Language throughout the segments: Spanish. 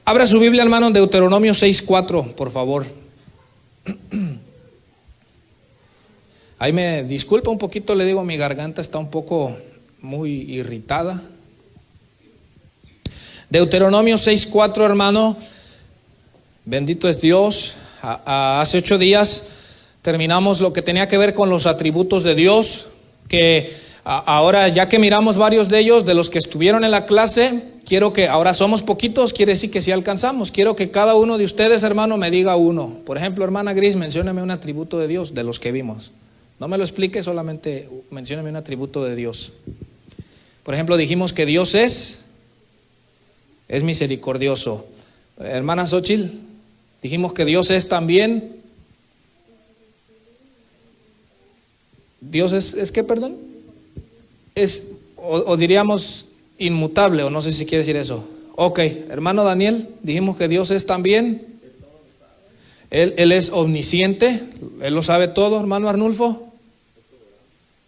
Abra su Biblia, hermano, en Deuteronomio 6:4, por favor. Ahí me disculpa un poquito, le digo, mi garganta está un poco muy irritada. Deuteronomio 6:4, hermano. Bendito es Dios. Hace 8 días terminamos lo que tenía que ver con los atributos de Dios, que ahora ya que miramos varios de ellos, de los que estuvieron en la clase, quiero que, ahora somos poquitos, quiere decir que sí alcanzamos. Quiero que cada uno de ustedes, hermano, me diga uno. Por ejemplo, hermana Gris, mencióneme un atributo de Dios de los que vimos. No me lo explique, solamente mencióneme un atributo de Dios. Por ejemplo, dijimos que Dios es misericordioso. Hermana Xochitl, dijimos que Dios es también. Dios es ¿qué, perdón? Es, o diríamos inmutable, o no sé si quiere decir eso. Ok, hermano Daniel, dijimos que Dios es también. Él es omnisciente, Él lo sabe todo. Hermano Arnulfo,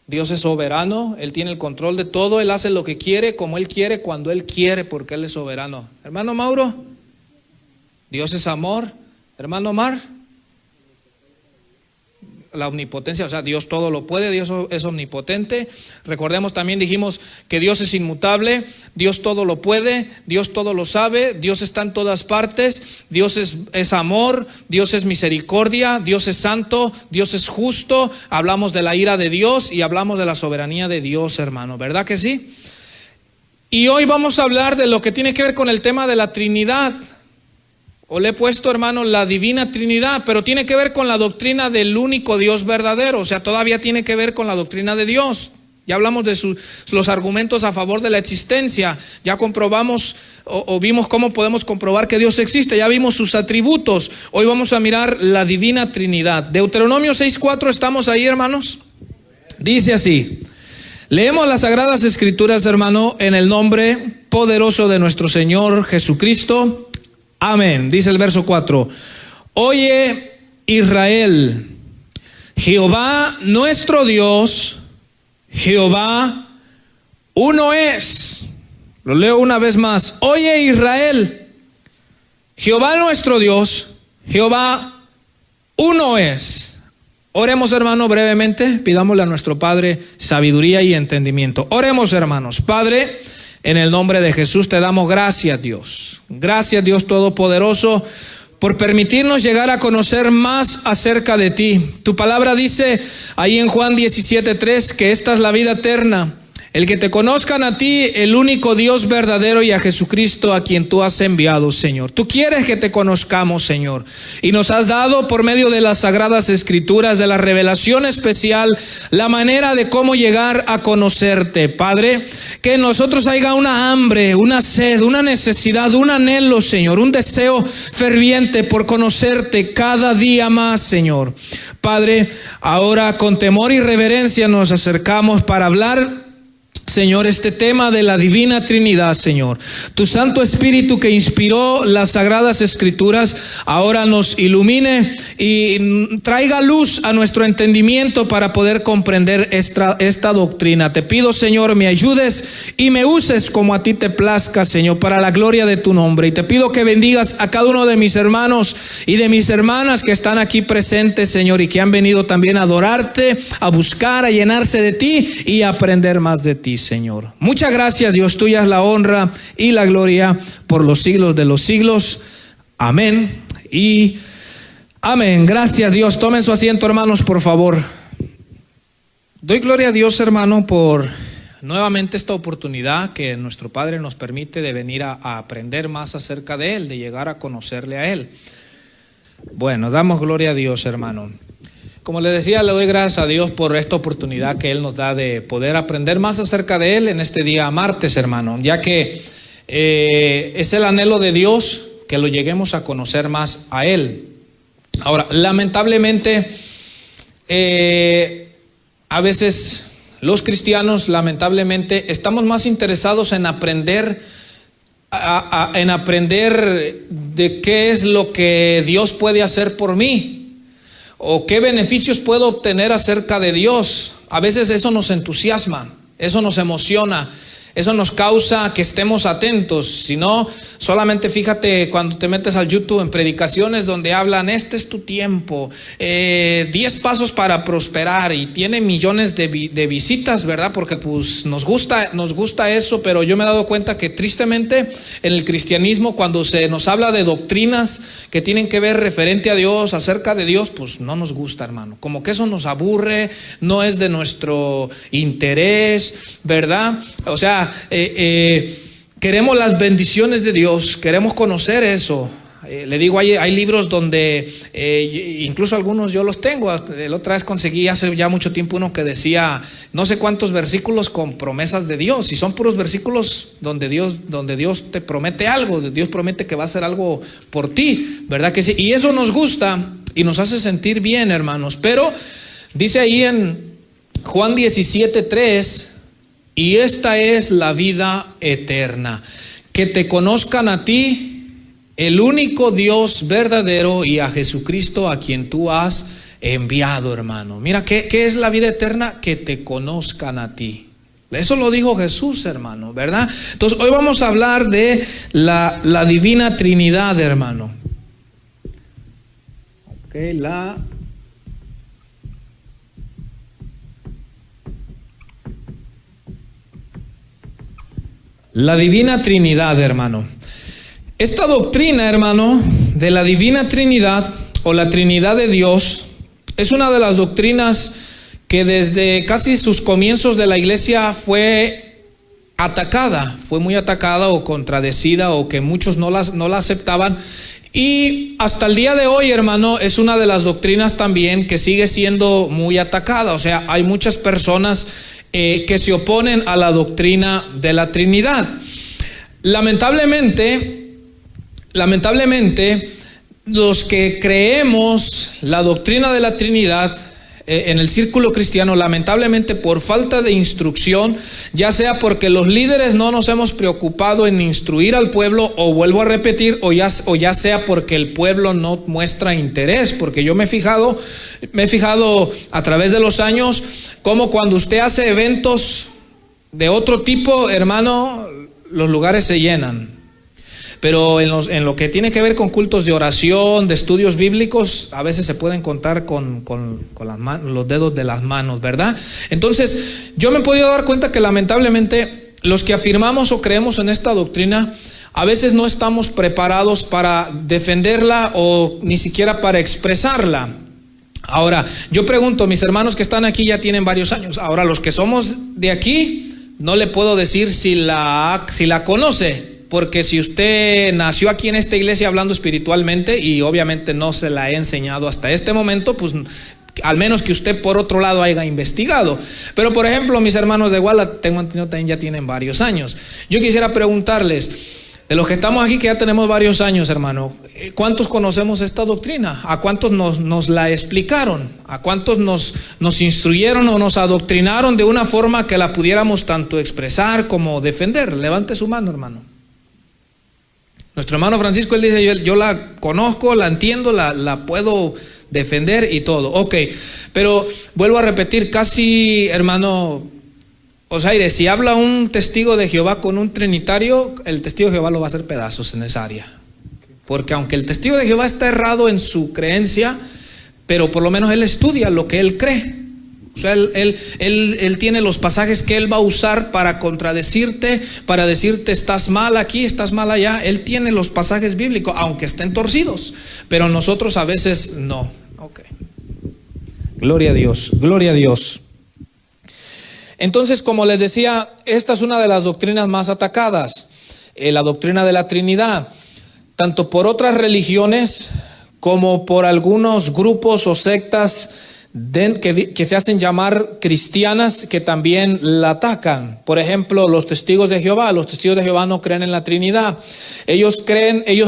Dios es soberano, Él tiene el control de todo, Él hace lo que quiere, como Él quiere, cuando Él quiere, porque Él es soberano. Hermano Mauro, Dios es amor. Hermano Omar, la omnipotencia, o sea, Dios todo lo puede, Dios es omnipotente. Recordemos también, dijimos que Dios es inmutable, Dios todo lo puede, Dios todo lo sabe, Dios está en todas partes, Dios es amor, Dios es misericordia, Dios es santo, Dios es justo. Hablamos de la ira de Dios y hablamos de la soberanía de Dios, hermano, ¿verdad que sí? Y hoy vamos a hablar de lo que tiene que ver con el tema de la Trinidad. O le he puesto, hermano, la divina Trinidad, pero tiene que ver con la doctrina del único Dios verdadero. O sea, todavía tiene que ver con la doctrina de Dios. Ya hablamos de los argumentos a favor de la existencia. Ya comprobamos o vimos cómo podemos comprobar que Dios existe. Ya vimos sus atributos. Hoy vamos a mirar la divina Trinidad. Deuteronomio 6:4, ¿estamos ahí, hermanos? Dice así. Leemos las Sagradas Escrituras, hermano, en el nombre poderoso de nuestro Señor Jesucristo. Amén. Dice el verso 4. Oye, Israel, Jehová nuestro Dios, Jehová uno es. Lo leo una vez más. Oye, Israel, Jehová nuestro Dios, Jehová uno es. Oremos, hermano, brevemente. Pidámosle a nuestro Padre sabiduría y entendimiento. Oremos, hermanos. Padre, en el nombre de Jesús te damos gracias, Dios. Gracias, Dios Todopoderoso, por permitirnos llegar a conocer más acerca de ti. Tu palabra dice ahí en Juan 17:3 que esta es la vida eterna, el que te conozcan a ti, el único Dios verdadero, y a Jesucristo a quien tú has enviado, Señor. Tú quieres que te conozcamos, Señor, y nos has dado por medio de las Sagradas Escrituras, de la revelación especial, la manera de cómo llegar a conocerte, Padre. Que en nosotros haya una hambre, una sed, una necesidad, un anhelo, Señor, un deseo ferviente por conocerte cada día más, Señor. Padre, ahora con temor y reverencia nos acercamos para hablar, Señor, este tema de la divina Trinidad, Señor. Tu Santo Espíritu que inspiró las Sagradas Escrituras, ahora nos ilumine y traiga luz a nuestro entendimiento para poder comprender esta doctrina. Te pido, Señor, me ayudes y me uses como a ti te plazca, Señor, para la gloria de tu nombre. Y te pido que bendigas a cada uno de mis hermanos y de mis hermanas que están aquí presentes, Señor, y que han venido también a adorarte, a buscar, a llenarse de ti y a aprender más de ti, Señor. Muchas gracias, Dios. Tuya es la honra y la gloria por los siglos de los siglos. Amén y amén. Gracias, Dios. Tomen su asiento, hermanos, por favor. Doy gloria a Dios, hermano, por nuevamente esta oportunidad que nuestro Padre nos permite de venir a aprender más acerca de Él, de llegar a conocerle a Él. Bueno, damos gloria a Dios, hermano. Como les decía, le doy gracias a Dios por esta oportunidad que Él nos da de poder aprender más acerca de Él en este día martes, hermano, ya que es el anhelo de Dios que lo lleguemos a conocer más a Él. Ahora, lamentablemente, a veces los cristianos, lamentablemente, estamos más interesados en aprender de qué es lo que Dios puede hacer por mí, o qué beneficios puedo obtener acerca de Dios. A veces eso nos entusiasma, eso nos emociona, Eso nos causa que estemos atentos. Si no, solamente fíjate cuando te metes al YouTube en predicaciones donde hablan, este es tu tiempo, 10 pasos para prosperar, y tiene millones de visitas, ¿verdad? Porque pues nos gusta eso, pero yo me he dado cuenta que tristemente en el cristianismo, cuando se nos habla de doctrinas que tienen que ver referente a Dios, acerca de Dios, pues no nos gusta, hermano. Como que eso nos aburre, no es de nuestro interés, ¿verdad? O sea, queremos las bendiciones de Dios, queremos conocer eso. Le digo, hay libros donde, incluso algunos yo los tengo. La otra vez conseguí hace ya mucho tiempo uno que decía no sé cuántos versículos con promesas de Dios, y son puros versículos donde Dios te promete algo, Dios promete que va a hacer algo por ti, ¿verdad que sí? Y eso nos gusta y nos hace sentir bien, hermanos. Pero dice ahí en Juan 17:3, y esta es la vida eterna, que te conozcan a ti, el único Dios verdadero, y a Jesucristo a quien tú has enviado, hermano. Mira, ¿qué es la vida eterna? Que te conozcan a ti. Eso lo dijo Jesús, hermano, ¿verdad? Entonces hoy vamos a hablar de la divina Trinidad, hermano. Okay, la divina Trinidad, hermano. Esta doctrina, hermano, de la divina Trinidad o la Trinidad de Dios es una de las doctrinas que desde casi sus comienzos de la iglesia fue muy atacada o contradecida, o que muchos no la aceptaban. Y hasta el día de hoy, hermano, es una de las doctrinas también que sigue siendo muy atacada. O sea, hay muchas personas que se oponen a la doctrina de la Trinidad. Lamentablemente, los que creemos la doctrina de la Trinidad en el círculo cristiano, lamentablemente por falta de instrucción, ya sea porque los líderes no nos hemos preocupado en instruir al pueblo, o vuelvo a repetir, o ya sea porque el pueblo no muestra interés. Porque yo me he fijado a través de los años cómo cuando usted hace eventos de otro tipo, hermano, los lugares se llenan. Pero en lo que tiene que ver con cultos de oración, de estudios bíblicos, a veces se pueden contar con las manos, los dedos de las manos, ¿verdad? Entonces, yo me he podido dar cuenta que lamentablemente los que afirmamos o creemos en esta doctrina, a veces no estamos preparados para defenderla o ni siquiera para expresarla. Ahora, yo pregunto, mis hermanos que están aquí ya tienen varios años. Ahora, los que somos de aquí, no le puedo decir si la conoce. Porque si usted nació aquí en esta iglesia hablando espiritualmente y obviamente no se la he enseñado hasta este momento, pues al menos que usted por otro lado haya investigado. Pero por ejemplo, mis hermanos de Guala, tengo entendido también ya tienen varios años. Yo quisiera preguntarles, de los que estamos aquí que ya tenemos varios años, hermano, ¿cuántos conocemos esta doctrina? ¿A cuántos nos la explicaron? ¿A cuántos nos instruyeron o nos adoctrinaron de una forma que la pudiéramos tanto expresar como defender? Levante su mano, hermano. Nuestro hermano Francisco, él dice, yo la conozco, la entiendo, la puedo defender y todo. Ok, pero vuelvo a repetir, casi, hermano Osaire, si habla un testigo de Jehová con un trinitario, el testigo de Jehová lo va a hacer pedazos en esa área. Porque aunque el testigo de Jehová está errado en su creencia, pero por lo menos él estudia lo que él cree. O sea, él tiene los pasajes que él va a usar para contradecirte, para decirte estás mal aquí, estás mal allá. Él tiene los pasajes bíblicos, aunque estén torcidos, pero nosotros a veces no. Okay. Gloria a Dios, gloria a Dios. Entonces, como les decía, esta es una de las doctrinas más atacadas, la doctrina de la Trinidad, tanto por otras religiones como por algunos grupos o sectas que se hacen llamar cristianas, que también la atacan. Por ejemplo, los testigos de Jehová. Los testigos de Jehová no creen en la Trinidad. Ellos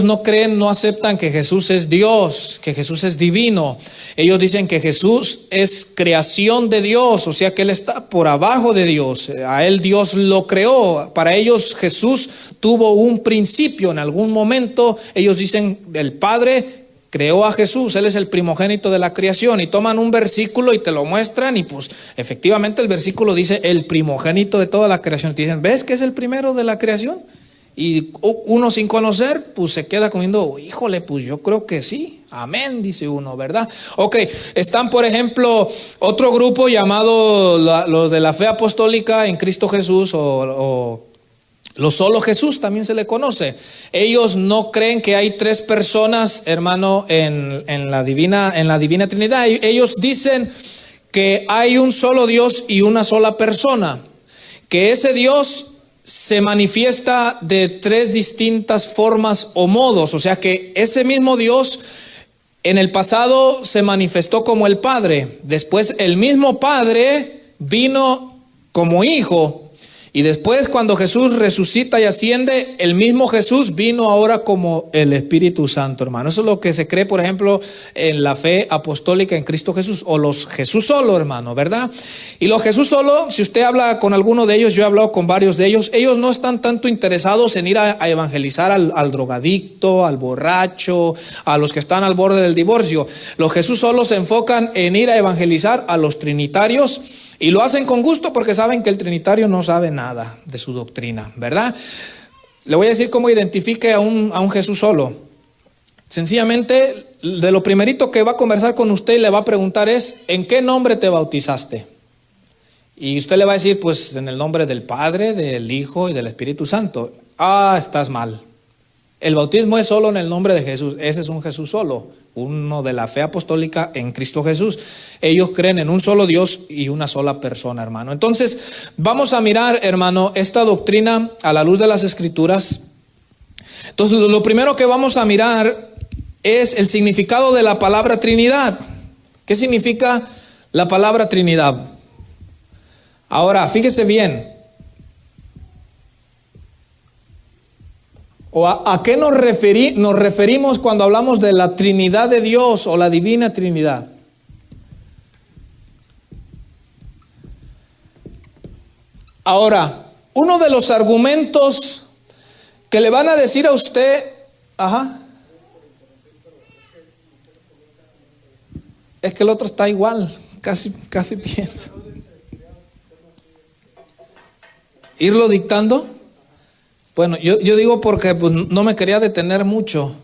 no aceptan que Jesús es Dios, que Jesús es divino. Ellos dicen que Jesús es creación de Dios, o sea que Él está por abajo de Dios. A Él Dios lo creó. Para ellos Jesús tuvo un principio en algún momento. Ellos dicen del Padre creó a Jesús, Él es el primogénito de la creación, y toman un versículo y te lo muestran, y pues efectivamente el versículo dice el primogénito de toda la creación. Te dicen, ¿ves que es el primero de la creación? Y uno sin conocer, pues se queda comiendo, híjole, pues yo creo que sí, amén, dice uno, ¿verdad? Ok, están por ejemplo otro grupo llamado los de la fe apostólica en Cristo Jesús, o lo solo Jesús también se le conoce. Ellos no creen que hay tres personas, hermano, en la divina Trinidad. Ellos dicen que hay un solo Dios y una sola persona, que ese Dios se manifiesta de tres distintas formas o modos. O sea que ese mismo Dios en el pasado se manifestó como el Padre, después el mismo Padre vino como Hijo, y después cuando Jesús resucita y asciende, el mismo Jesús vino ahora como el Espíritu Santo, hermano. Eso es lo que se cree, por ejemplo, en la fe apostólica en Cristo Jesús, o los Jesús solo, hermano, ¿verdad? Y los Jesús solo, si usted habla con alguno de ellos, yo he hablado con varios de ellos, ellos no están tanto interesados en ir a evangelizar al drogadicto, al borracho, a los que están al borde del divorcio. Los Jesús solo se enfocan en ir a evangelizar a los trinitarios, y lo hacen con gusto porque saben que el trinitario no sabe nada de su doctrina, ¿verdad? Le voy a decir cómo identifique a un Jesús solo. Sencillamente, de lo primerito que va a conversar con usted y le va a preguntar es, ¿en qué nombre te bautizaste? Y usted le va a decir, pues en el nombre del Padre, del Hijo y del Espíritu Santo. Ah, estás mal. El bautismo es solo en el nombre de Jesús. Ese es un Jesús solo, uno de la fe apostólica en Cristo Jesús. Ellos creen en un solo Dios y una sola persona, hermano. Entonces, vamos a mirar, hermano, esta doctrina a la luz de las Escrituras. Entonces, lo primero que vamos a mirar es el significado de la palabra Trinidad. ¿Qué significa la palabra Trinidad? Ahora, fíjese bien. ¿O a qué nos referimos cuando hablamos de la Trinidad de Dios o la Divina Trinidad? Ahora, uno de los argumentos que le van a decir a usted, es que el otro está igual, casi pienso. ¿Irlo dictando? Bueno, yo digo porque pues, no me quería detener mucho.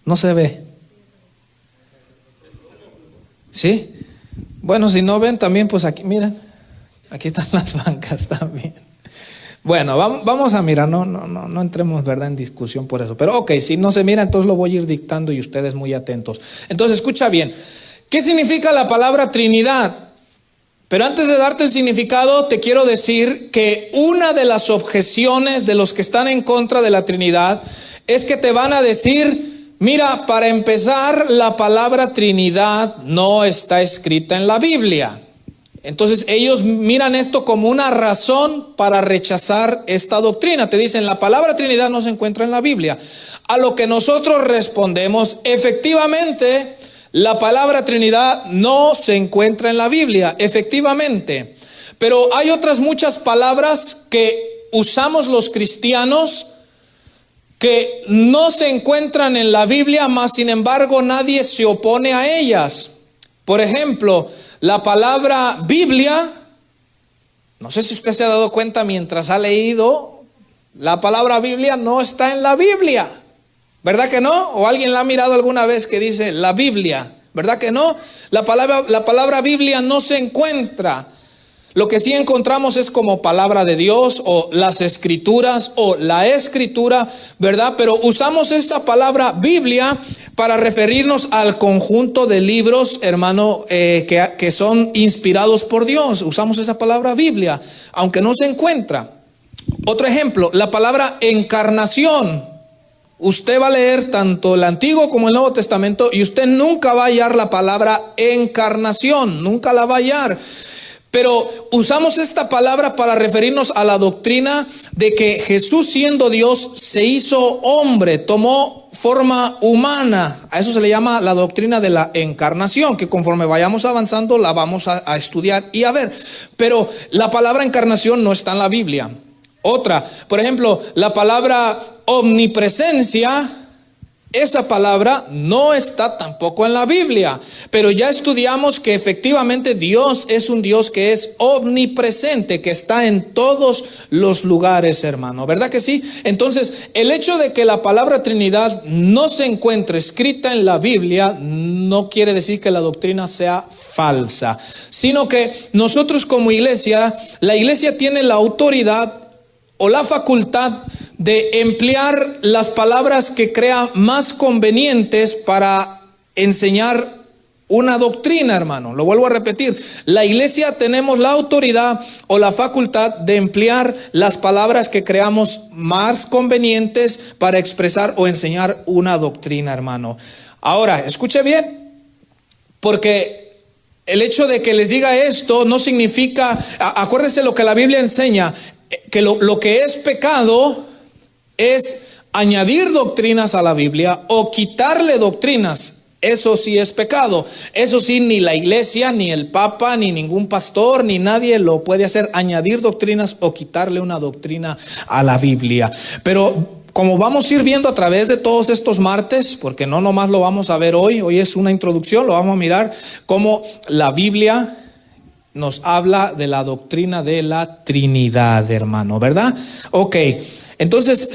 No se ve. ¿Sí? Bueno, si no ven también, pues aquí, miren. Aquí están las bancas también. Bueno, vamos a mirar, no entremos, ¿verdad?, en discusión por eso. Pero ok, si no se mira, entonces lo voy a ir dictando y ustedes muy atentos. Entonces, escucha bien. ¿Qué significa la palabra Trinidad? Pero antes de darte el significado, te quiero decir que una de las objeciones de los que están en contra de la Trinidad es que te van a decir, mira, para empezar, la palabra Trinidad no está escrita en la Biblia. Entonces ellos miran esto como una razón para rechazar esta doctrina. Te dicen, la palabra Trinidad no se encuentra en la Biblia. A lo que nosotros respondemos, efectivamente, la palabra Trinidad no se encuentra en la Biblia, efectivamente. Pero hay otras muchas palabras que usamos los cristianos que no se encuentran en la Biblia, mas sin embargo nadie se opone a ellas. Por ejemplo, la palabra Biblia, no sé si usted se ha dado cuenta mientras ha leído, la palabra Biblia no está en la Biblia. ¿Verdad que no? ¿O alguien la ha mirado alguna vez que dice la Biblia? ¿Verdad que no? La palabra Biblia no se encuentra. Lo que sí encontramos es como palabra de Dios o las Escrituras o la Escritura, ¿verdad? Pero usamos esta palabra Biblia para referirnos al conjunto de libros, hermano, que son inspirados por Dios. Usamos esa palabra Biblia, aunque no se encuentra. Otro ejemplo, la palabra encarnación. Usted va a leer tanto el Antiguo como el Nuevo Testamento y usted nunca va a hallar la palabra encarnación, nunca la va a hallar. Pero usamos esta palabra para referirnos a la doctrina de que Jesús, siendo Dios, se hizo hombre, tomó forma humana. A eso se le llama la doctrina de la encarnación, que conforme vayamos avanzando la vamos a estudiar y a ver. Pero la palabra encarnación no está en la Biblia. Otra, por ejemplo, la palabra omnipresencia esa palabra no está tampoco en la Biblia, pero ya estudiamos que efectivamente Dios es un Dios que es omnipresente, que está en todos los lugares, hermano, ¿verdad que sí? Entonces, el hecho de que la palabra Trinidad no se encuentre escrita en la Biblia no quiere decir que la doctrina sea falsa, sino que nosotros como iglesia, la iglesia tiene la autoridad o la facultad de emplear las palabras que crea más convenientes para enseñar una doctrina, hermano. Lo vuelvo a repetir. La iglesia tenemos la autoridad o la facultad de emplear las palabras que creamos más convenientes para expresar o enseñar una doctrina, hermano. Ahora, escuche bien, porque el hecho de que les diga esto no significa, acuérdense lo que la Biblia enseña, que lo que es pecado es añadir doctrinas a la Biblia o quitarle doctrinas. Eso sí es pecado. Eso sí, ni la iglesia, ni el papa, ni ningún pastor, ni nadie lo puede hacer, añadir doctrinas o quitarle una doctrina a la Biblia. Pero como vamos a ir viendo a través de todos estos martes, porque no nomás lo vamos a ver hoy es una introducción, lo vamos a mirar cómo la Biblia nos habla de la doctrina de la Trinidad, hermano, ¿verdad? Ok, entonces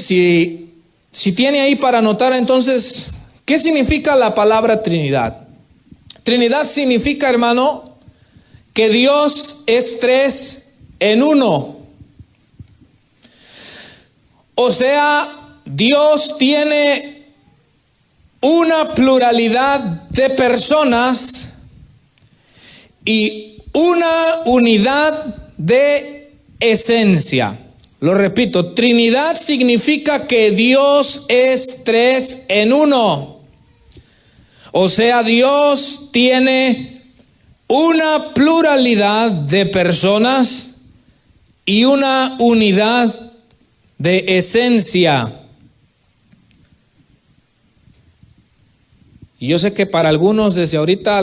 si tiene ahí para anotar, entonces, ¿qué significa la palabra Trinidad? Trinidad significa, hermano, que Dios es tres en uno. O sea, Dios tiene una pluralidad de personas y una unidad de esencia. Lo repito, Trinidad significa que Dios es tres en uno. O sea, Dios tiene una pluralidad de personas y una unidad de esencia. Y yo sé que para algunos desde ahorita,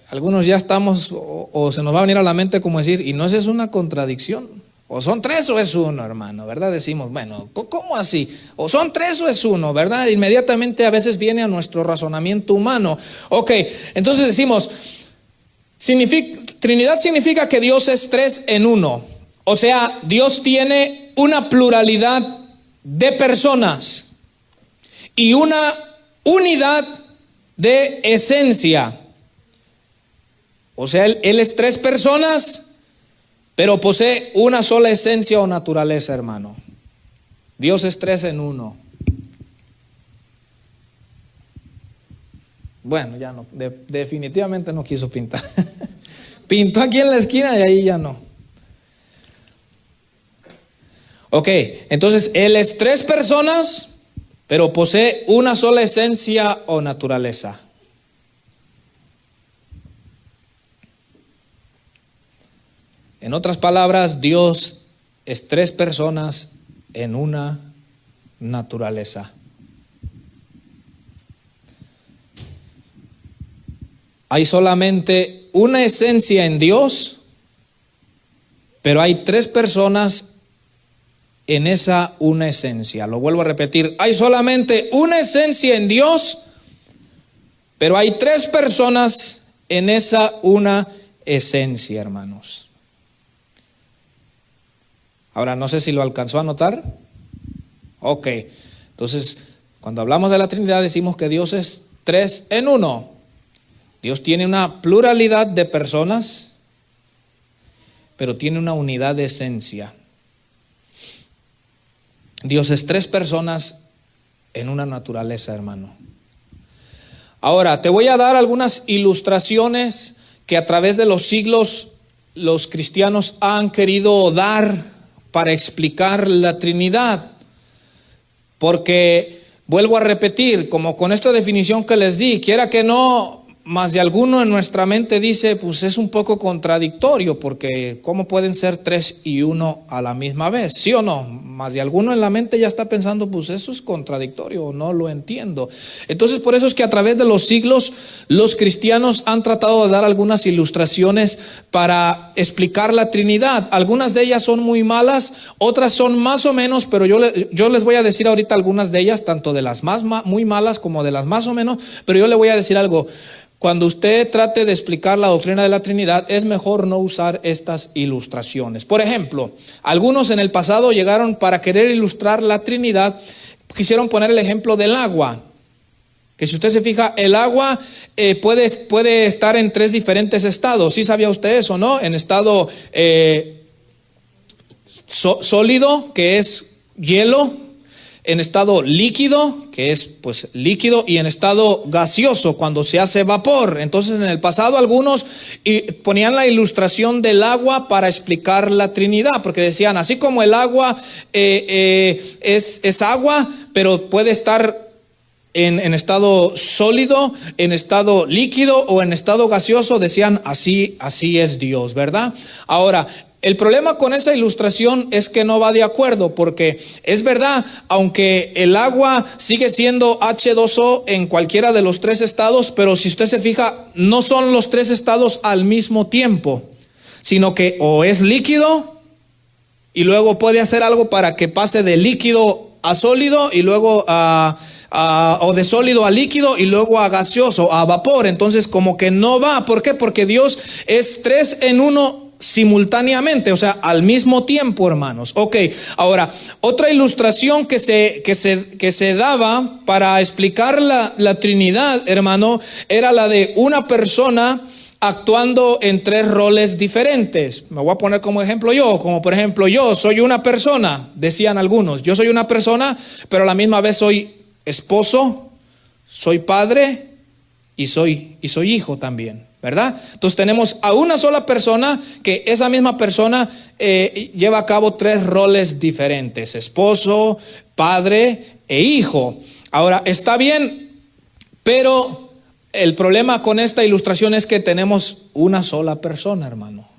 algunos ya estamos, o se nos va a venir a la mente como decir, y no es una contradicción. O son tres o es uno, hermano, ¿verdad? Decimos, bueno, ¿cómo así? O son tres o es uno, ¿verdad? Inmediatamente a veces viene a nuestro razonamiento humano. Ok, entonces decimos, Trinidad significa que Dios es tres en uno. O sea, Dios tiene una pluralidad de personas y una unidad de esencia. O sea, Él es tres personas, pero posee una sola esencia o naturaleza, hermano. Dios es tres en uno. Bueno, ya no, definitivamente no quiso pintar. Pintó aquí en la esquina y ahí ya no. Ok, entonces Él es tres personas, pero posee una sola esencia o naturaleza. En otras palabras, Dios es tres personas en una naturaleza. Hay solamente una esencia en Dios, pero hay tres personas en esa una esencia. Lo vuelvo a repetir, hay solamente una esencia en Dios, pero hay tres personas en esa una esencia, hermanos. Ahora, no sé si lo alcanzó a notar. Ok, entonces, cuando hablamos de la Trinidad decimos que Dios es tres en uno. Dios tiene una pluralidad de personas, pero tiene una unidad de esencia. Dios es tres personas en una naturaleza, hermano. Ahora, te voy a dar algunas ilustraciones que a través de los siglos los cristianos han querido dar para explicar la Trinidad. Porque, vuelvo a repetir, como con esta definición que les di, quiera que no, más de alguno en nuestra mente dice, pues es un poco contradictorio, porque ¿cómo pueden ser 3 y 1 a la misma vez? ¿Sí o no? Más de alguno en la mente ya está pensando, pues eso es contradictorio, no lo entiendo. Entonces, por eso es que a través de los siglos, los cristianos han tratado de dar algunas ilustraciones para explicar la Trinidad. Algunas de ellas son muy malas, otras son más o menos, pero yo les voy a decir ahorita algunas de ellas, tanto de las muy malas como de las más o menos, pero yo le voy a decir algo. Cuando usted trate de explicar la doctrina de la Trinidad, es mejor no usar estas ilustraciones. Por ejemplo, algunos en el pasado llegaron para querer ilustrar la Trinidad, quisieron poner el ejemplo del agua. Que si usted se fija, el agua puede estar en 3 diferentes estados. ¿Sí sabía usted eso, no? En estado sólido, que es hielo. En estado líquido, que es pues líquido, y en estado gaseoso, cuando se hace vapor. Entonces, en el pasado algunos ponían la ilustración del agua para explicar la Trinidad, porque decían, así como el agua es agua, pero puede estar en estado sólido, en estado líquido o en estado gaseoso, decían, así es Dios, ¿verdad? Ahora, el problema con esa ilustración es que no va de acuerdo, porque es verdad, aunque el agua sigue siendo H2O en cualquiera de los 3 estados, pero si usted se fija, no son los 3 estados al mismo tiempo, sino que o es líquido y luego puede hacer algo para que pase de líquido a sólido y luego o de sólido a líquido y luego a gaseoso, a vapor. Entonces como que no va. ¿Por qué? Porque Dios es 3 en 1 simultáneamente, o sea, al mismo tiempo, hermanos. Ok, ahora, otra ilustración que se daba para explicar la Trinidad, hermano, era la de una persona actuando en 3 roles diferentes. Me voy a poner como ejemplo como por ejemplo, yo soy una persona, decían algunos, yo soy una persona, pero a la misma vez soy esposo, soy padre y soy hijo también, ¿verdad? Entonces tenemos a una sola persona, que esa misma persona lleva a cabo 3 roles diferentes: esposo, padre e hijo. Ahora, está bien, pero el problema con esta ilustración es que tenemos una sola persona, hermano.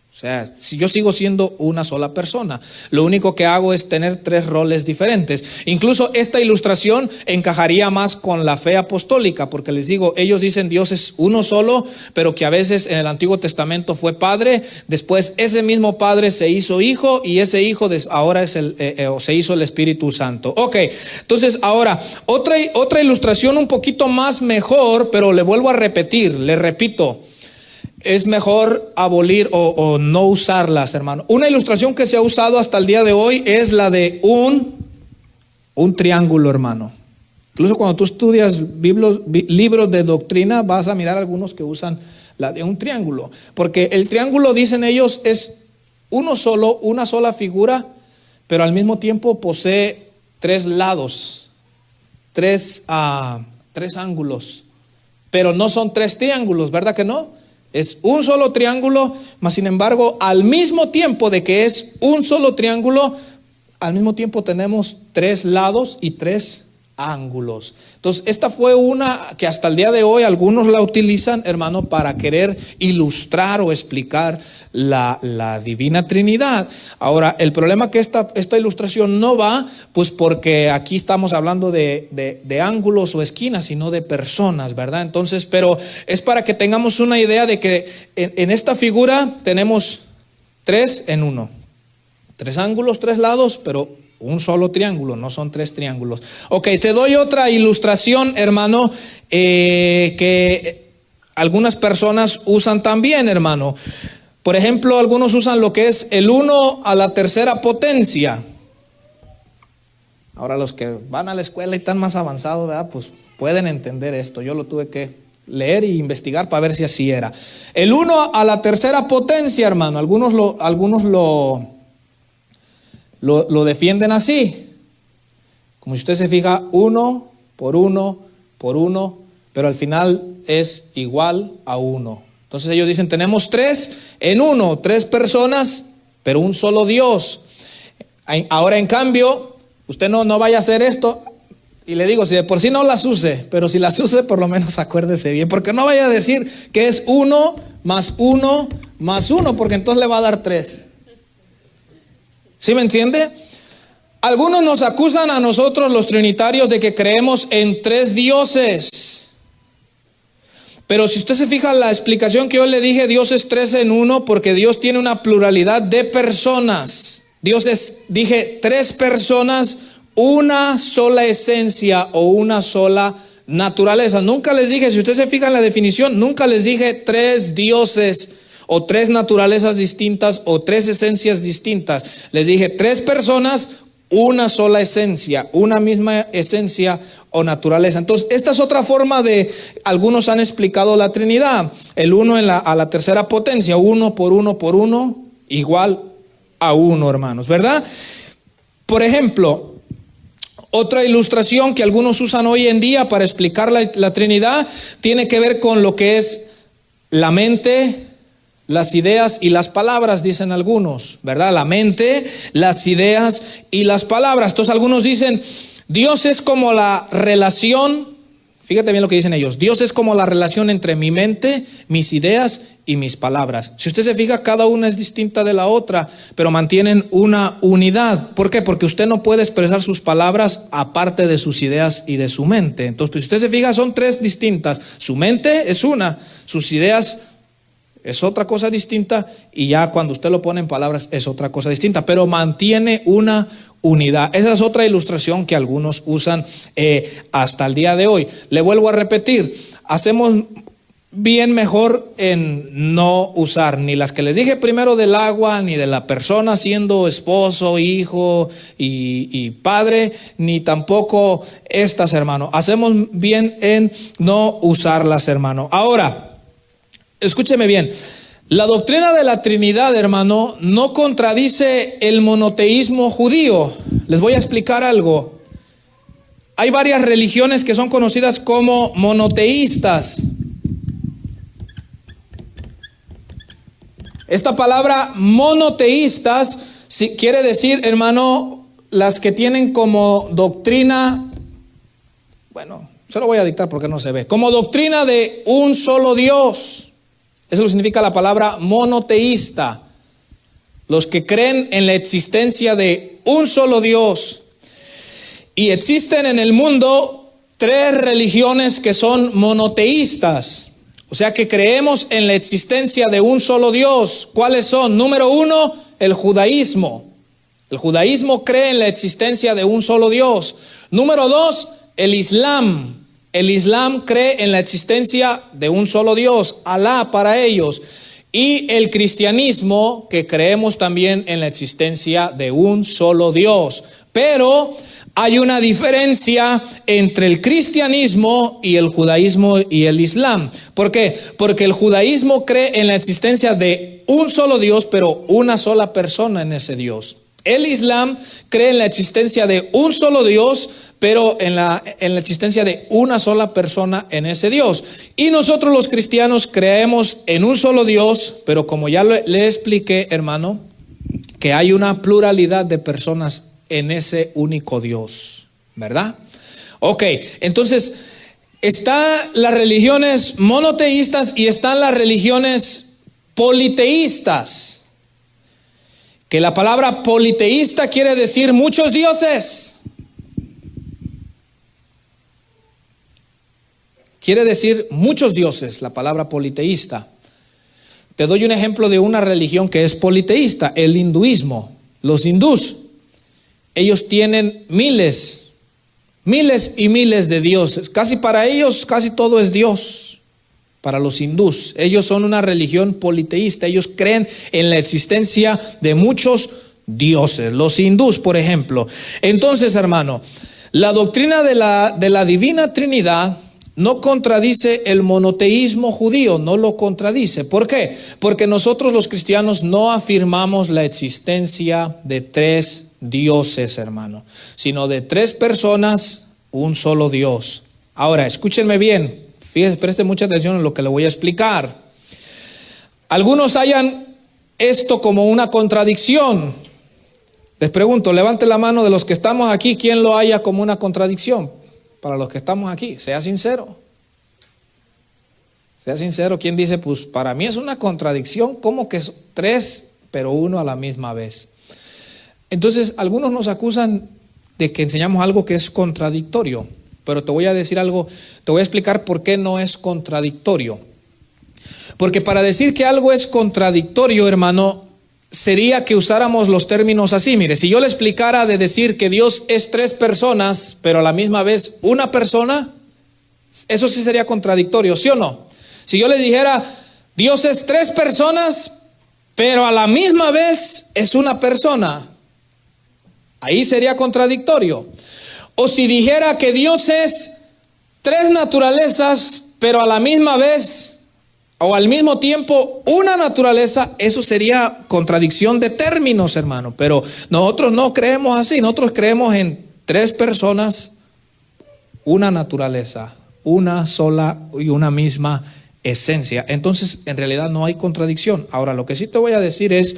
O sea, si yo sigo siendo una sola persona, lo único que hago es tener 3 roles diferentes. Incluso esta ilustración encajaría más con la fe apostólica, porque les digo, ellos dicen Dios es uno solo, pero que a veces en el Antiguo Testamento fue padre, después ese mismo padre se hizo hijo y ese hijo ahora se hizo el Espíritu Santo. Ok, entonces ahora otra ilustración un poquito más mejor, pero le vuelvo a repetir, le repito. Es mejor abolir o no usarlas, hermano. Una ilustración que se ha usado hasta el día de hoy es la de un triángulo, hermano. Incluso cuando tú estudias libros de doctrina, vas a mirar algunos que usan la de un triángulo. Porque el triángulo, dicen ellos, es una sola figura, pero al mismo tiempo posee 3 lados, 3 ángulos. Pero no son 3 triángulos, ¿verdad que no? Es un solo triángulo, mas sin embargo, al mismo tiempo de que es un solo triángulo, al mismo tiempo tenemos 3 lados y 3 ángulos. Entonces, esta fue una que hasta el día de hoy algunos la utilizan, hermano, para querer ilustrar o explicar la divina Trinidad. Ahora, el problema que esta ilustración no va, pues porque aquí estamos hablando de ángulos o esquinas y no de personas, ¿verdad? Entonces, pero es para que tengamos una idea de que en esta figura tenemos 3 en 1. 3 ángulos, 3 lados, pero un solo triángulo, no son 3 triángulos. Ok, te doy otra ilustración, hermano, que algunas personas usan también, hermano. Por ejemplo, algunos usan lo que es el 1 a la tercera potencia. Ahora los que van a la escuela y están más avanzados, ¿verdad? Pues pueden entender esto. Yo lo tuve que leer e investigar para ver si así era. El 1 a la tercera potencia, hermano. Algunos lo defienden así. Como si usted se fija, 1 por 1 por 1, pero al final es igual a 1. Entonces ellos dicen, tenemos 3 en 1, 3 personas, pero un solo Dios. Ahora en cambio, usted no vaya a hacer esto. Y le digo, si de por sí no las use, pero si las use, por lo menos acuérdese bien. Porque no vaya a decir que es 1 más 1 más 1, porque entonces le va a dar 3. ¿Sí me entiende? Algunos nos acusan a nosotros los trinitarios de que creemos en 3 dioses. Pero si usted se fija en la explicación que yo le dije, Dios es 3 en 1 porque Dios tiene una pluralidad de personas. Dios es, dije, 3 personas, una sola esencia o una sola naturaleza. Nunca les dije, si usted se fija en la definición, nunca les dije 3 dioses o 3 naturalezas distintas o 3 esencias distintas. Les dije 3 personas, una sola esencia, una misma esencia o naturaleza. Entonces, esta es otra forma de, algunos han explicado la Trinidad. El 1 a la tercera potencia, 1 por 1 por 1, igual a 1, hermanos, ¿verdad? Por ejemplo, otra ilustración que algunos usan hoy en día para explicar la Trinidad tiene que ver con lo que es la mente, las ideas y las palabras, dicen algunos, ¿verdad? La mente, las ideas y las palabras. Entonces algunos dicen, Dios es como la relación, fíjate bien lo que dicen ellos, Dios es como la relación entre mi mente, mis ideas y mis palabras. Si usted se fija, cada una es distinta de la otra, pero mantienen una unidad. ¿Por qué? Porque usted no puede expresar sus palabras aparte de sus ideas y de su mente. Entonces, pues, si usted se fija, son 3 distintas. Su mente es una, sus ideas es otra cosa distinta, y ya cuando usted lo pone en palabras es otra cosa distinta, pero mantiene una unidad. Esa es otra ilustración que algunos usan hasta el día de hoy. Le vuelvo a repetir, hacemos bien mejor en no usar ni las que les dije primero del agua, ni de la persona siendo esposo, hijo y padre, ni tampoco estas, hermano. Hacemos bien en no usarlas, hermano. Ahora, escúcheme bien, la doctrina de la Trinidad, hermano, no contradice el monoteísmo judío. Les voy a explicar algo. Hay varias religiones que son conocidas como monoteístas. Esta palabra monoteístas quiere decir, hermano, las que tienen como doctrina, bueno, se lo voy a dictar porque no se ve, como doctrina de un solo Dios. Eso lo significa la palabra monoteísta. Los que creen en la existencia de un solo Dios. Y existen en el mundo 3 religiones que son monoteístas. O sea que creemos en la existencia de un solo Dios. ¿Cuáles son? Número 1, el judaísmo. El judaísmo cree en la existencia de un solo Dios. Número 2, el Islam. El Islam cree en la existencia de un solo Dios, Alá para ellos. Y el cristianismo, que creemos también en la existencia de un solo Dios. Pero hay una diferencia entre el cristianismo y el judaísmo y el Islam. ¿Por qué? Porque el judaísmo cree en la existencia de un solo Dios, pero una sola persona en ese Dios. El Islam cree en la existencia de un solo Dios, pero en la existencia de una sola persona en ese Dios. Y nosotros los cristianos creemos en un solo Dios, pero como ya le expliqué, hermano, que hay una pluralidad de personas en ese único Dios, ¿verdad? Ok, entonces están las religiones monoteístas y están las religiones politeístas. Que la palabra politeísta quiere decir muchos dioses. Quiere decir muchos dioses, la palabra politeísta. Te doy un ejemplo de una religión que es politeísta, el hinduismo. Los hindús, ellos tienen miles y miles de dioses. Casi para ellos, casi todo es Dios. Para los hindús, ellos son una religión politeísta. Ellos creen en la existencia de muchos dioses. Los hindús, por ejemplo. Entonces, hermano, la doctrina de la divina Trinidad no contradice el monoteísmo judío, no lo contradice. ¿Por qué? Porque nosotros los cristianos no afirmamos la existencia de 3 dioses, hermano, sino de 3 personas, un solo Dios. Ahora, escúchenme bien, fíjense, presten mucha atención en lo que le voy a explicar. Algunos hallan esto como una contradicción. Les pregunto, levante la mano de los que estamos aquí, ¿quién lo halla como una contradicción? para los que estamos aquí, sea sincero. Sea sincero, ¿quién dice, pues para mí es una contradicción, ¿cómo que tres, pero uno a la misma vez? Entonces, algunos nos acusan de que enseñamos algo que es contradictorio, pero te voy a decir algo, te voy a explicar por qué no es contradictorio. Porque para decir que algo es contradictorio, hermano, sería que usáramos los términos así. Mire, si yo le explicara de decir que Dios es tres personas, pero a la misma vez una persona, eso sí sería contradictorio, ¿sí o no? Si yo le dijera, Dios es tres personas, pero a la misma vez es una persona, ahí sería contradictorio. O si dijera que Dios es tres naturalezas, pero a la misma vez o al mismo tiempo una naturaleza, eso sería contradicción de términos, hermano. Pero nosotros no creemos así, nosotros creemos en tres personas, una naturaleza, una sola y una misma esencia. Entonces, en realidad no hay contradicción. Ahora, lo que sí te voy a decir es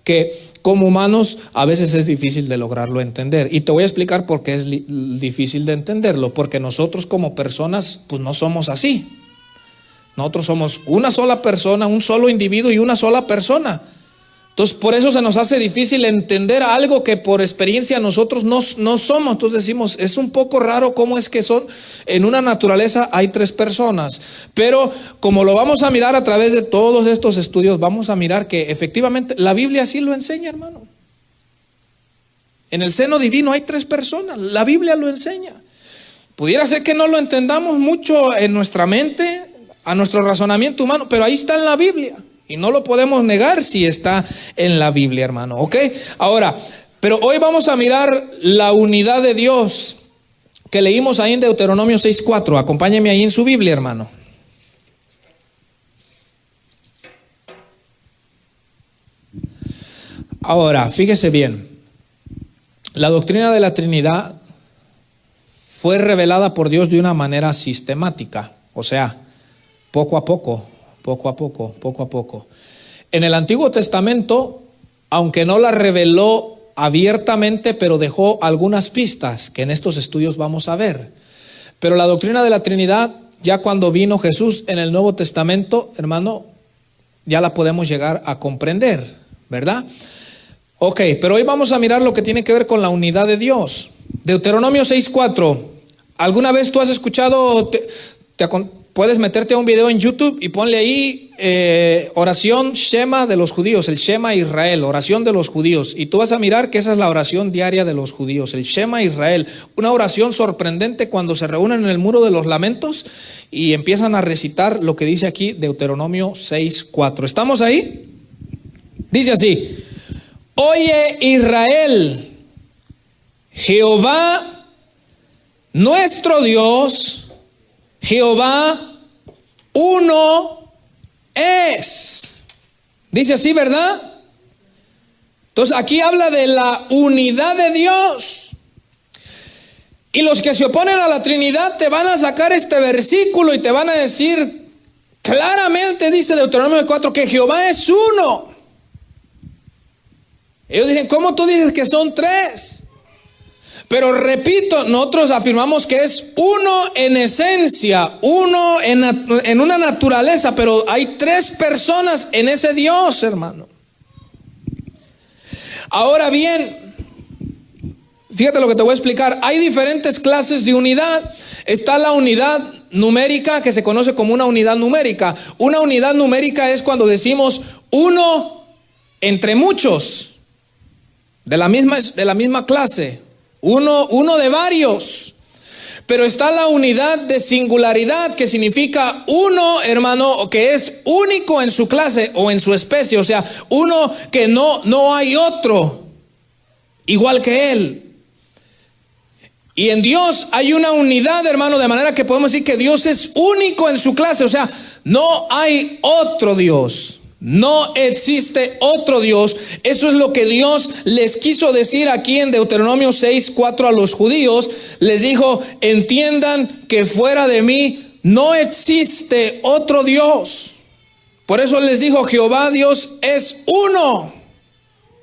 que como humanos a veces es difícil de lograrlo entender. Y te voy a explicar por qué es difícil de entenderlo. Porque nosotros como personas, pues no somos así. Nosotros somos una sola persona, un solo individuo y una sola persona. Entonces, por eso se nos hace difícil entender algo que por experiencia nosotros no somos. Entonces decimos, es un poco raro cómo es que en una naturaleza hay tres personas. Pero como lo vamos a mirar a través de todos estos estudios, vamos a mirar que efectivamente la Biblia así lo enseña, hermano. En el seno divino hay tres personas, la Biblia lo enseña. Pudiera ser que no lo entendamos mucho en nuestra mente, a nuestro razonamiento humano, pero ahí está en la Biblia. Y no lo podemos negar si está en la Biblia, hermano, ¿ok? Ahora, pero hoy vamos a mirar la unidad de Dios que leímos ahí en Deuteronomio 6:4. Acompáñeme ahí en su Biblia, hermano. Ahora, fíjese bien. La doctrina de la Trinidad fue revelada por Dios de una manera sistemática, o sea, poco a poco. En el Antiguo Testamento, aunque no la reveló abiertamente, pero dejó algunas pistas que en estos estudios vamos a ver. Pero la doctrina de la Trinidad, ya cuando vino Jesús en el Nuevo Testamento, hermano, ya la podemos llegar a comprender, ¿verdad? Ok, pero hoy vamos a mirar lo que tiene que ver con la unidad de Dios. Deuteronomio 6:4. ¿Alguna vez tú has escuchado, puedes meterte a un video en YouTube y ponle ahí oración Shema de los judíos, el Shema Israel, oración de los judíos, y tú vas a mirar que esa es la oración diaria de los judíos, el Shema Israel, una oración sorprendente cuando se reúnen en el muro de los lamentos y empiezan a recitar lo que dice aquí Deuteronomio 6:4. ¿Estamos ahí? Dice así: oye Israel, Jehová nuestro Dios, Jehová uno es. Dice así, ¿verdad? Entonces aquí habla de la unidad de Dios. Y los que se oponen a la Trinidad te van a sacar este versículo y te van a decir claramente, dice Deuteronomio 4, que Jehová es uno. Ellos dicen, ¿cómo tú dices que son tres? Pero repito, nosotros afirmamos que es uno en esencia, uno en una naturaleza, pero hay tres personas en ese Dios, hermano. Ahora bien, fíjate lo que te voy a explicar. Hay diferentes clases de unidad. Está la unidad numérica, que se conoce como una unidad numérica. Una unidad numérica es cuando decimos uno entre muchos, de la misma clase. Uno de varios. Pero está la unidad de singularidad, que significa uno, hermano, que es único en su clase o en su especie. O sea, uno que no hay otro igual que él. Y en Dios hay una unidad, hermano, de manera que podemos decir que Dios es único en su clase. O sea, no hay otro Dios. No existe otro Dios. Eso es lo que Dios les quiso decir aquí en Deuteronomio 6:4 a los judíos. Les dijo, entiendan que fuera de mí no existe otro Dios. Por eso les dijo, Jehová Dios es uno.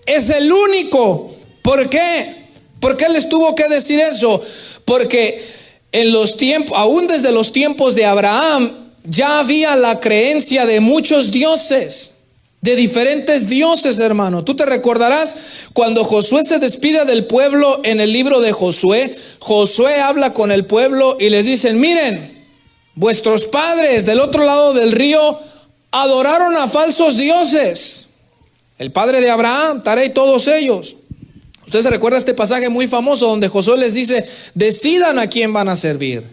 Es el único. ¿Por qué? ¿Por qué les tuvo que decir eso? Porque en los tiempos, aún desde los tiempos de Abraham, ya había la creencia de muchos dioses, de diferentes dioses, hermano. Tú te recordarás cuando Josué se despide del pueblo en el libro de Josué. Josué habla con el pueblo y les dicen: miren, vuestros padres del otro lado del río adoraron a falsos dioses. El padre de Abraham, Taré y todos ellos. Usted se recuerda este pasaje muy famoso donde Josué les dice: decidan a quién van a servir.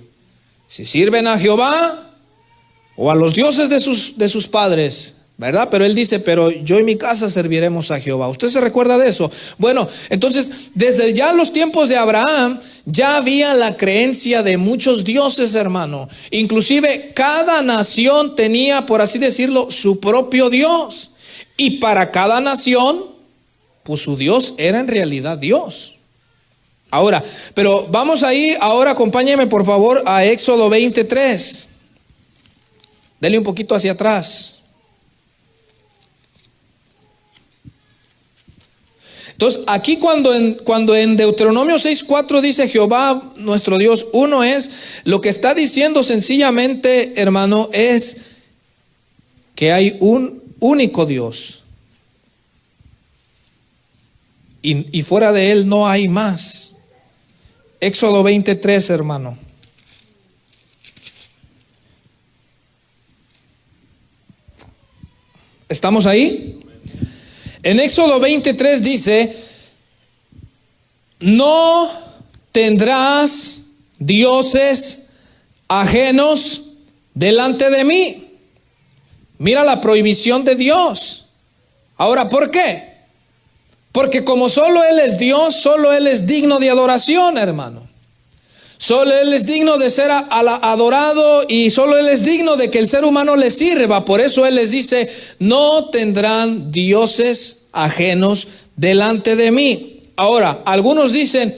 Si sirven a Jehová o a los dioses de sus padres, ¿verdad? Pero él dice: pero yo y mi casa serviremos a Jehová. ¿Usted se recuerda de eso? Bueno, entonces desde ya los tiempos de Abraham ya había la creencia de muchos dioses, hermano. Inclusive cada nación tenía, por así decirlo, su propio Dios. Y para cada nación, pues su Dios era en realidad Dios. Ahora, pero vamos ahí, ahora acompáñeme por favor a Éxodo 23. Dele un poquito hacia atrás. Entonces, aquí cuando en Deuteronomio 6:4 dice Jehová nuestro Dios, uno es, lo que está diciendo sencillamente, hermano, es que hay un único Dios. Y fuera de él no hay más. Éxodo 23, hermano. ¿Estamos ahí? En Éxodo 23 dice: no tendrás dioses ajenos delante de mí. Mira la prohibición de Dios. Ahora, ¿por qué? Porque como solo Él es Dios, solo Él es digno de adoración, hermano. Solo Él es digno de ser adorado y solo Él es digno de que el ser humano le sirva. Por eso Él les dice: no tendrán dioses ajenos delante de mí. Ahora, algunos dicen,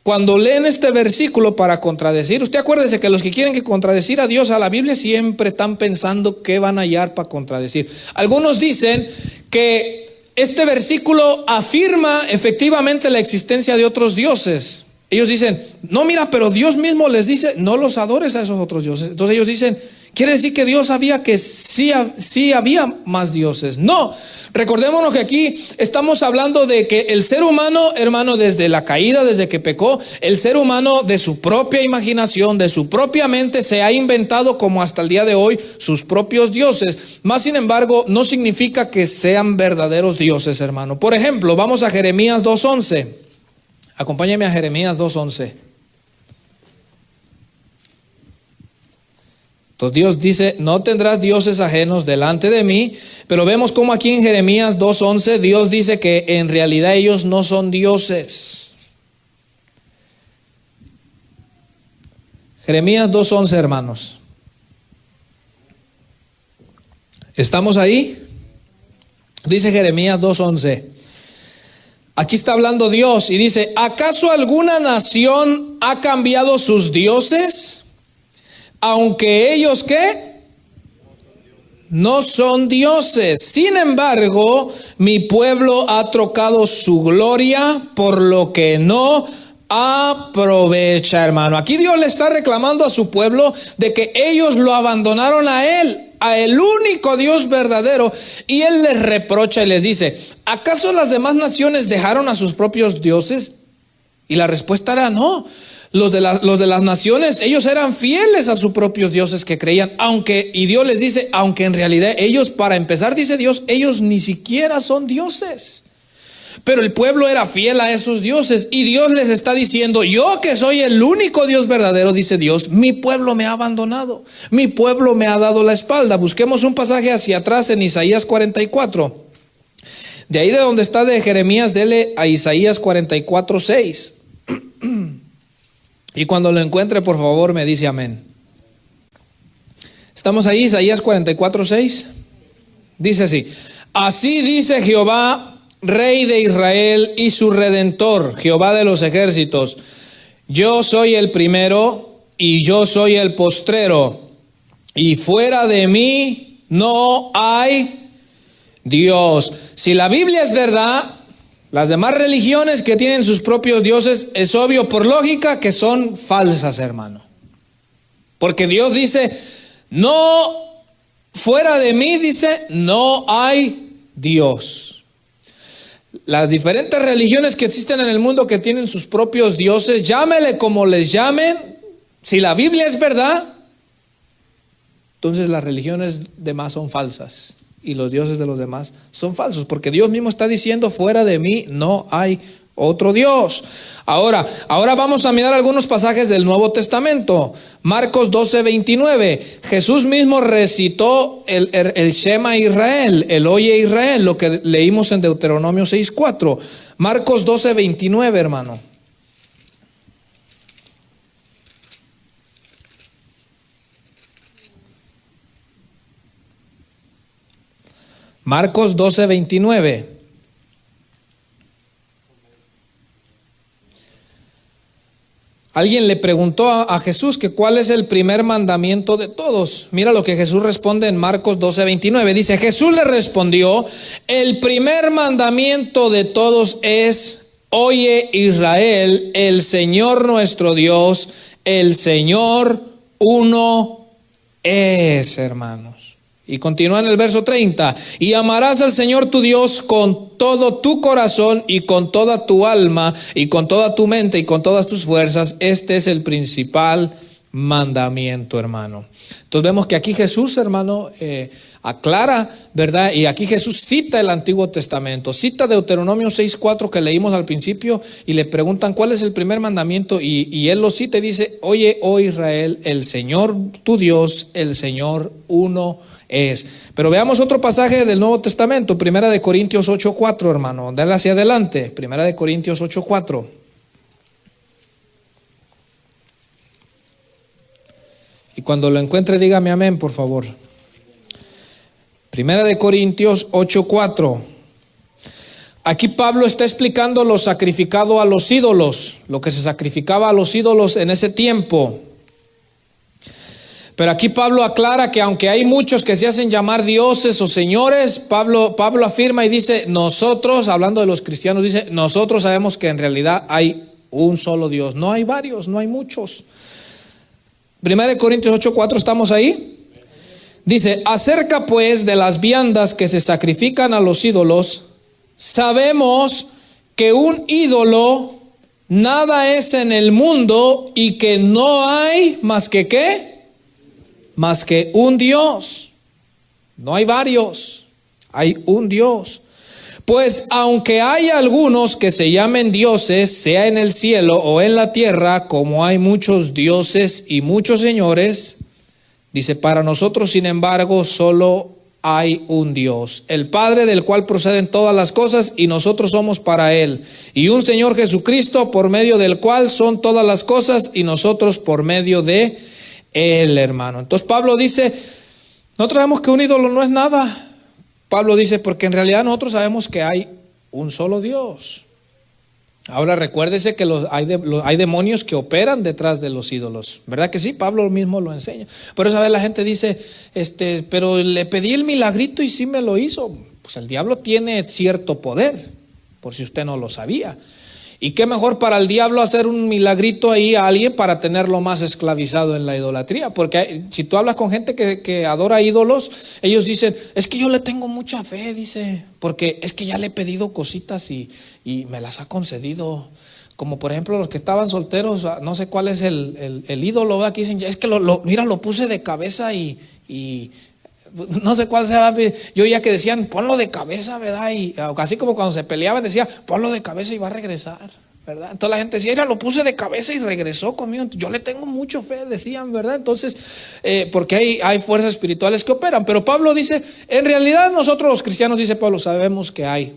cuando leen este versículo para contradecir, usted acuérdese que los que quieren que contradecir a Dios, a la Biblia, siempre están pensando qué van a hallar para contradecir. Algunos dicen que este versículo afirma efectivamente la existencia de otros dioses. Ellos dicen: no, mira, pero Dios mismo les dice: no los adores a esos otros dioses. Entonces ellos dicen: quiere decir que Dios sabía que sí había más dioses. No, recordémonos que aquí estamos hablando de que el ser humano, hermano, desde la caída, desde que pecó, el ser humano de su propia imaginación, de su propia mente, se ha inventado, como hasta el día de hoy, sus propios dioses. Más sin embargo, no significa que sean verdaderos dioses, hermano. Por ejemplo, vamos a Jeremías 2:11. Acompáñame a Jeremías 2:11. Entonces Dios dice: no tendrás dioses ajenos delante de mí. Pero vemos como aquí en Jeremías 2:11 Dios dice que en realidad ellos no son dioses. Jeremías 2:11, hermanos. ¿Estamos ahí? Dice Jeremías 2:11. Aquí está hablando Dios y dice: ¿acaso alguna nación ha cambiado sus dioses? Aunque ellos, ¿qué? No son dioses. Sin embargo, mi pueblo ha trocado su gloria por lo que no aprovecha, hermano. Aquí Dios le está reclamando a su pueblo de que ellos lo abandonaron a Él, a el único Dios verdadero, y Él les reprocha y les dice: ¿acaso las demás naciones dejaron a sus propios dioses? Y la respuesta era no. Los de las naciones, ellos eran fieles a sus propios dioses que creían, y Dios les dice, aunque en realidad ellos, para empezar, dice Dios, ellos ni siquiera son dioses. Pero el pueblo era fiel a esos dioses, y Dios les está diciendo: yo que soy el único Dios verdadero, dice Dios, mi pueblo me ha abandonado, mi pueblo me ha dado la espalda. Busquemos un pasaje hacia atrás en Isaías 44. De ahí de donde está de Jeremías, dele a Isaías 44:6. Y cuando lo encuentre, por favor, me dice amén. ¿Estamos ahí? Isaías 44:6. Dice así: así dice Jehová, Rey de Israel y su Redentor, Jehová de los ejércitos: yo soy el primero y yo soy el postrero, y fuera de mí no hay Dios. Si la Biblia es verdad, las demás religiones que tienen sus propios dioses, es obvio por lógica que son falsas, hermano. Porque Dios dice, no, fuera de mí, dice, no hay Dios. Las diferentes religiones que existen en el mundo que tienen sus propios dioses, llámele como les llamen, si la Biblia es verdad, entonces las religiones demás son falsas y los dioses de los demás son falsos, porque Dios mismo está diciendo, fuera de mí no hay otro Dios. Ahora vamos a mirar algunos pasajes del Nuevo Testamento. Marcos 12:29. Jesús mismo recitó el Shema Israel, el Oye Israel, lo que leímos en Deuteronomio 6:4. Marcos 12:29, hermano. Marcos 12:29. Alguien le preguntó a Jesús que cuál es el primer mandamiento de todos. Mira lo que Jesús responde en Marcos 12:29. Dice, Jesús le respondió, el primer mandamiento de todos es, oye Israel, el Señor nuestro Dios, el Señor uno es, hermanos. Y continúa en el verso 30. Y amarás al Señor tu Dios con todo tu corazón y con toda tu alma y con toda tu mente y con todas tus fuerzas. Este es el principal mandamiento, hermano. Entonces vemos que aquí Jesús, hermano, aclara, ¿verdad? Y aquí Jesús cita el Antiguo Testamento, cita Deuteronomio 6:4 que leímos al principio y le preguntan cuál es el primer mandamiento y él lo cita y dice, oye, oh Israel, el Señor tu Dios, el Señor uno es. Pero veamos otro pasaje del Nuevo Testamento, 1 Corintios 8:4, hermano, dale hacia adelante, 1 Corintios 8:4. Y cuando lo encuentre, dígame amén, por favor. 1 Corintios 8:4. Aquí Pablo está explicando lo sacrificado a los ídolos, lo que se sacrificaba a los ídolos en ese tiempo. Pero aquí Pablo aclara que aunque hay muchos que se hacen llamar dioses o señores, Pablo afirma y dice, nosotros, hablando de los cristianos, dice, nosotros sabemos que en realidad hay un solo Dios. No hay varios, no hay muchos. 1 Corintios 8:4, ¿estamos ahí? Dice, acerca pues de las viandas que se sacrifican a los ídolos, sabemos que un ídolo nada es en el mundo y que no hay más que ¿qué? Más que un Dios. No hay varios, hay un Dios. Pues aunque hay algunos que se llamen dioses, sea en el cielo o en la tierra, como hay muchos dioses y muchos señores, dice, para nosotros sin embargo solo hay un Dios, el Padre del cual proceden todas las cosas y nosotros somos para Él, y un Señor Jesucristo por medio del cual son todas las cosas y nosotros por medio de Él, hermano. Entonces Pablo dice, nosotros sabemos que un ídolo no es nada. Pablo dice, porque en realidad nosotros sabemos que hay un solo Dios. Ahora recuérdese que hay demonios que operan detrás de los ídolos, ¿verdad que sí? Pablo mismo lo enseña. Por eso a veces la gente dice, pero le pedí el milagrito y sí me lo hizo. Pues el diablo tiene cierto poder, por si usted no lo sabía. Y qué mejor para el diablo hacer un milagrito ahí a alguien para tenerlo más esclavizado en la idolatría. Porque si tú hablas con gente que adora ídolos, ellos dicen, es que yo le tengo mucha fe, dice, porque es que ya le he pedido cositas y me las ha concedido. Como por ejemplo los que estaban solteros, no sé cuál es el ídolo, ¿verdad? Que dicen, es que mira, lo puse de cabeza y no sé cuál sea. Yo ya que decían, ponlo de cabeza, ¿verdad? Y así como cuando se peleaban decía, ponlo de cabeza y va a regresar, ¿verdad? Entonces la gente decía, mira, lo puse de cabeza y regresó conmigo. Yo le tengo mucho fe, decían, ¿verdad? Entonces, porque hay fuerzas espirituales que operan. Pero Pablo dice, en realidad nosotros los cristianos, dice Pablo, sabemos que hay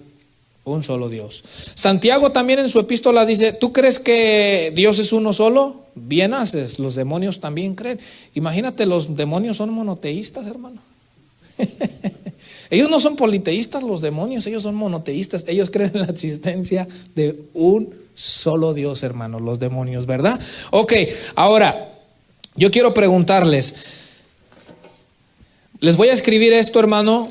un solo Dios. Santiago también en su epístola dice, ¿tú crees que Dios es uno solo? Bien haces, los demonios también creen. Imagínate, los demonios son monoteístas, hermano. Ellos no son politeístas, los demonios, ellos son monoteístas. Ellos creen en la existencia de un solo Dios, hermano, los demonios, ¿verdad? Ok, ahora yo quiero preguntarles, les voy a escribir esto, hermano,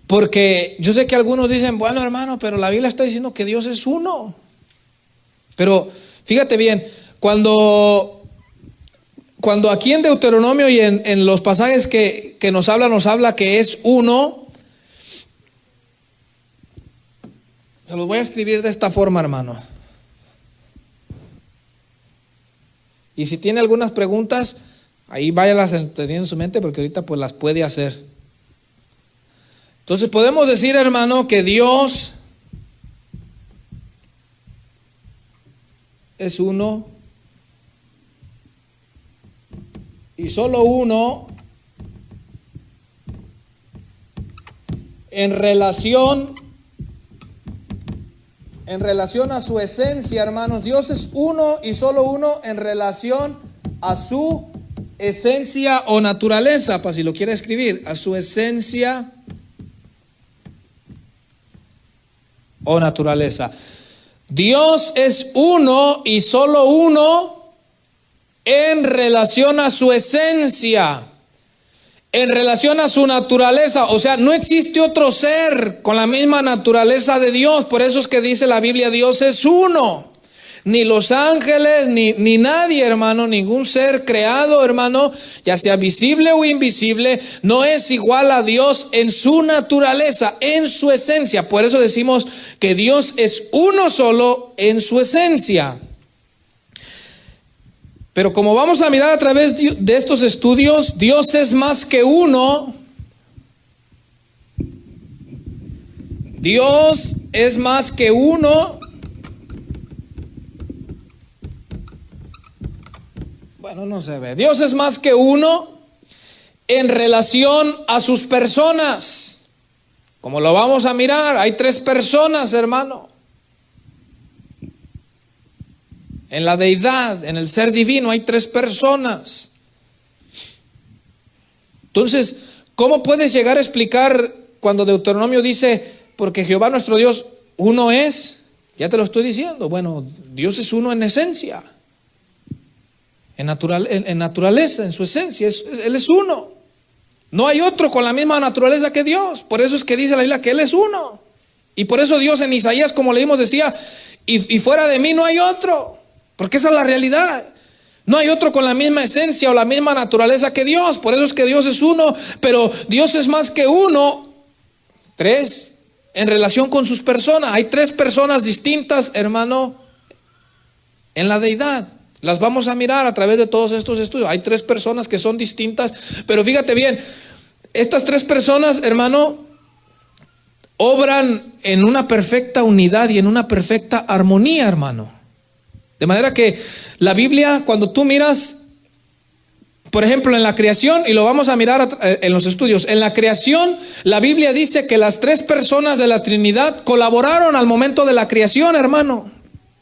porque yo sé que algunos dicen, bueno, hermano, pero la Biblia está diciendo que Dios es uno. Pero fíjate bien, cuando cuando aquí en Deuteronomio y en los pasajes que nos habla que es uno, se los voy a escribir de esta forma, hermano. Y si tiene algunas preguntas, ahí váyalas entendiendo en su mente, porque ahorita pues las puede hacer. Entonces podemos decir, hermano, que Dios es uno y solo uno en relación a su esencia, hermanos. Dios es uno y solo uno en relación a su esencia o naturaleza, para si lo quiere escribir, a su esencia o naturaleza. Dios es uno y solo uno en relación a su esencia, en relación a su naturaleza. O sea, no existe otro ser con la misma naturaleza de Dios. Por eso es que dice la Biblia, Dios es uno. Ni los ángeles, ni nadie, hermano, ningún ser creado, hermano, ya sea visible o invisible, no es igual a Dios en su naturaleza, en su esencia. Por eso decimos que Dios es uno solo en su esencia. Pero como vamos a mirar a través de estos estudios, Dios es más que uno. Dios es más que uno. Bueno, no se ve. Dios es más que uno en relación a sus personas. Como lo vamos a mirar, hay 3 personas, hermano. En la deidad, en el ser divino, hay 3 personas. Entonces, ¿cómo puedes llegar a explicar cuando Deuteronomio dice, porque Jehová nuestro Dios uno es? Ya te lo estoy diciendo. Bueno, Dios es uno en esencia. En naturaleza, en su esencia, Él es uno. No hay otro con la misma naturaleza que Dios. Por eso es que dice la Biblia que Él es uno. Y por eso Dios en Isaías, como leímos, decía, y fuera de mí no hay otro. Porque esa es la realidad. No hay otro con la misma esencia o la misma naturaleza que Dios. Por eso es que Dios es uno, pero Dios es más que uno. 3, en relación con sus personas. Hay 3 personas distintas, hermano, en la deidad. Las vamos a mirar a través de todos estos estudios. Hay 3 personas que son distintas, pero fíjate bien, estas 3 personas, hermano, obran en una perfecta unidad y en una perfecta armonía, hermano. De manera que la Biblia, cuando tú miras, por ejemplo, en la creación, y lo vamos a mirar en los estudios, en la creación, la Biblia dice que las 3 personas de la Trinidad colaboraron al momento de la creación, hermano.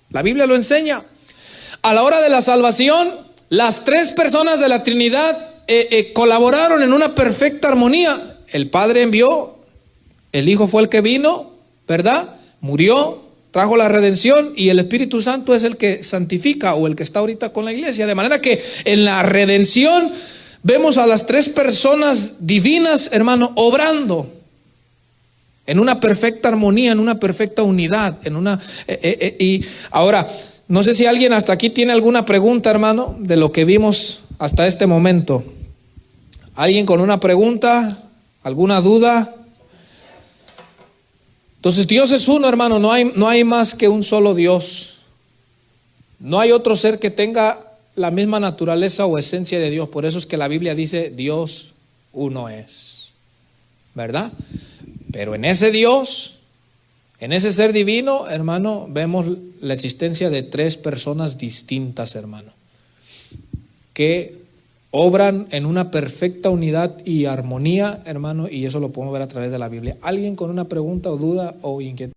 La Biblia lo enseña. A la hora de la salvación, las 3 personas de la Trinidad colaboraron en una perfecta armonía. El Padre envió, el Hijo fue el que vino, ¿verdad? Murió, trajo la redención, y el Espíritu Santo es el que santifica, o el que está ahorita con la iglesia. De manera que en la redención vemos a las 3 personas divinas, hermano, obrando en una perfecta armonía, en una perfecta unidad, y ahora, no sé si alguien hasta aquí tiene alguna pregunta, hermano, de lo que vimos hasta este momento. ¿Alguien con una pregunta? ¿Alguna duda? Entonces Dios es uno, hermano, no hay más que un solo Dios. No hay otro ser que tenga la misma naturaleza o esencia de Dios. Por eso es que la Biblia dice Dios uno es, ¿verdad? Pero en ese Dios, en ese ser divino, hermano, vemos la existencia de 3 personas distintas, hermano, que obran en una perfecta unidad y armonía, hermano, y eso lo podemos ver a través de la Biblia. ¿Alguien con una pregunta o duda o inquietud?